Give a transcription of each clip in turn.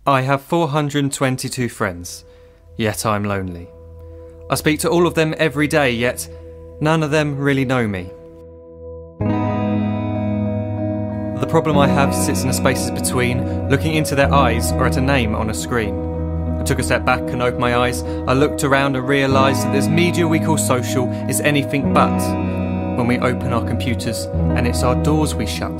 I have 422 friends, yet I'm lonely. I speak to all of them every day, yet none of them really know me. The problem I have sits in the spaces between looking into their eyes or at a name on a screen. I took a step back and opened my eyes. I looked around and realised that this media we call social is anything but when we open our computers and it's our doors we shut.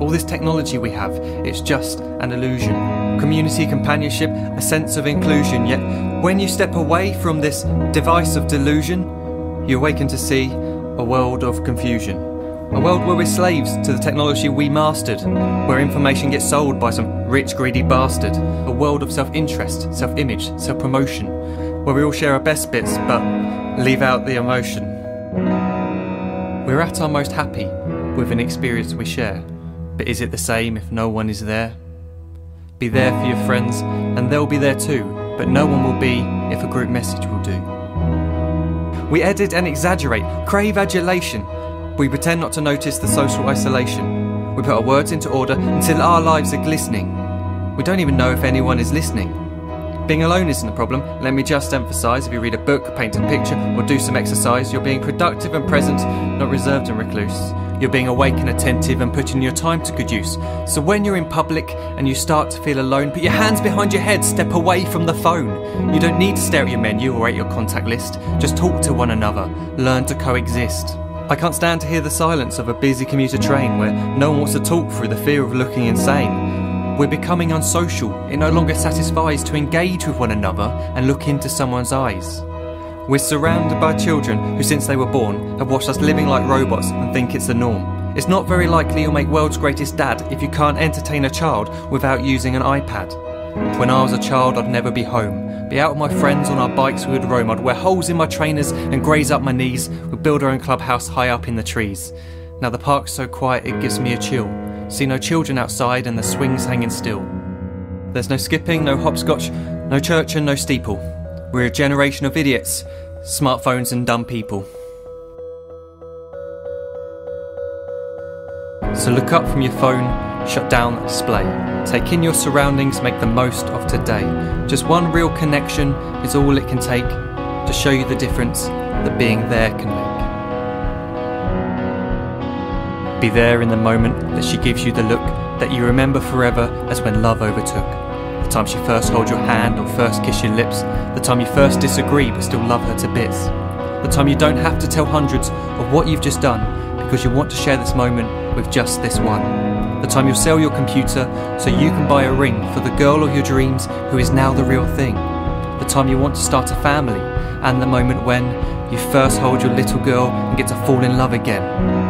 All this technology we have, it's just an illusion. Community, companionship, a sense of inclusion. Yet when you step away from this device of delusion, you awaken to see a world of confusion. A world where we're slaves to the technology we mastered, where information gets sold by some rich, greedy bastard. A world of self-interest, self-image, self-promotion, where we all share our best bits but leave out the emotion. We're at our most happy with an experience we share. But is it the same if no one is there? Be there for your friends, and they'll be there too, but no one will be if a group message will do. We edit and exaggerate, crave adulation. We pretend not to notice the social isolation. We put our words into order until our lives are glistening. We don't even know if anyone is listening. Being alone isn't a problem. Let me just emphasise, if you read a book, paint a picture, or do some exercise, you're being productive and present, not reserved and recluse. You're being awake and attentive and putting your time to good use. So when you're in public and you start to feel alone, put your hands behind your head, step away from the phone. You don't need to stare at your menu or at your contact list. Just talk to one another. Learn to coexist. I can't stand to hear the silence of a busy commuter train where no one wants to talk through the fear of looking insane. We're becoming unsocial. It no longer satisfies to engage with one another and look into someone's eyes. We're surrounded by children who, since they were born, have watched us living like robots and think it's the norm. It's not very likely you'll make world's greatest dad if you can't entertain a child without using an iPad. When I was a child, I'd never be home. Be out with my friends on our bikes, we would roam. I'd wear holes in my trainers and graze up my knees. We'd build our own clubhouse high up in the trees. Now the park's so quiet it gives me a chill. See no children outside and the swings hanging still. There's no skipping, no hopscotch, no church and no steeple. We're a generation of idiots, smartphones and dumb people. So look up from your phone, shut down the display. Take in your surroundings, make the most of today. Just one real connection is all it can take to show you the difference that being there can make. Be there in the moment that she gives you the look that you remember forever as when love overtook. The time she first holds your hand or first kiss your lips. The time you first disagree but still love her to bits. The time you don't have to tell hundreds of what you've just done because you want to share this moment with just this one. The time you'll sell your computer so you can buy a ring for the girl of your dreams who is now the real thing. The time you want to start a family, and the moment when you first hold your little girl and get to fall in love again.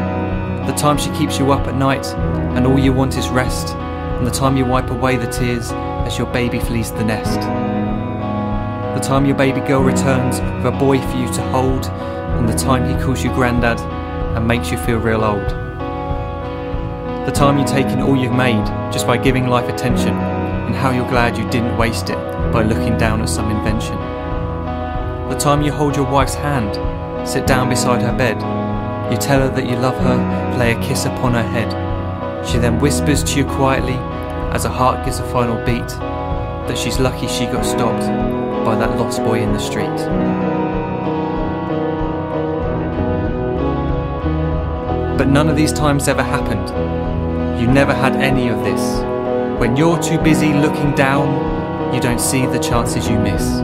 The time she keeps you up at night and all you want is rest, and the time you wipe away the tears as your baby flees the nest. The time your baby girl returns with a boy for you to hold, and the time he calls you granddad and makes you feel real old. The time you take in all you've made just by giving life attention, and how you're glad you didn't waste it by looking down at some invention. The time you hold your wife's hand, sit down beside her bed, you tell her that you love her, lay a kiss upon her head. She then whispers to you quietly as her heart gives a final beat that she's lucky she got stopped by that lost boy in the street. But none of these times ever happened. You never had any of this. When you're too busy looking down, you don't see the chances you miss.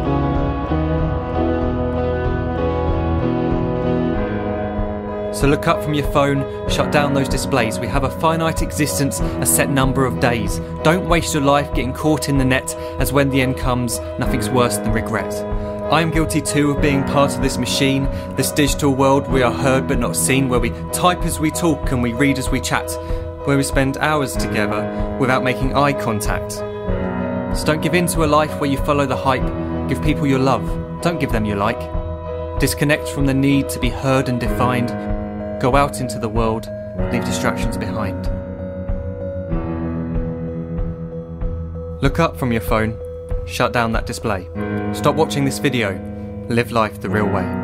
So look up from your phone, shut down those displays. We have a finite existence, a set number of days. Don't waste your life getting caught in the net, as when the end comes, nothing's worse than regret. I am guilty too of being part of this machine, this digital world we are heard but not seen, where we type as we talk and we read as we chat, where we spend hours together without making eye contact. So don't give in to a life where you follow the hype. Give people your love, don't give them your like. Disconnect from the need to be heard and defined. Go out into the world, leave distractions behind. Look up from your phone, shut down that display. Stop watching this video, live life the real way.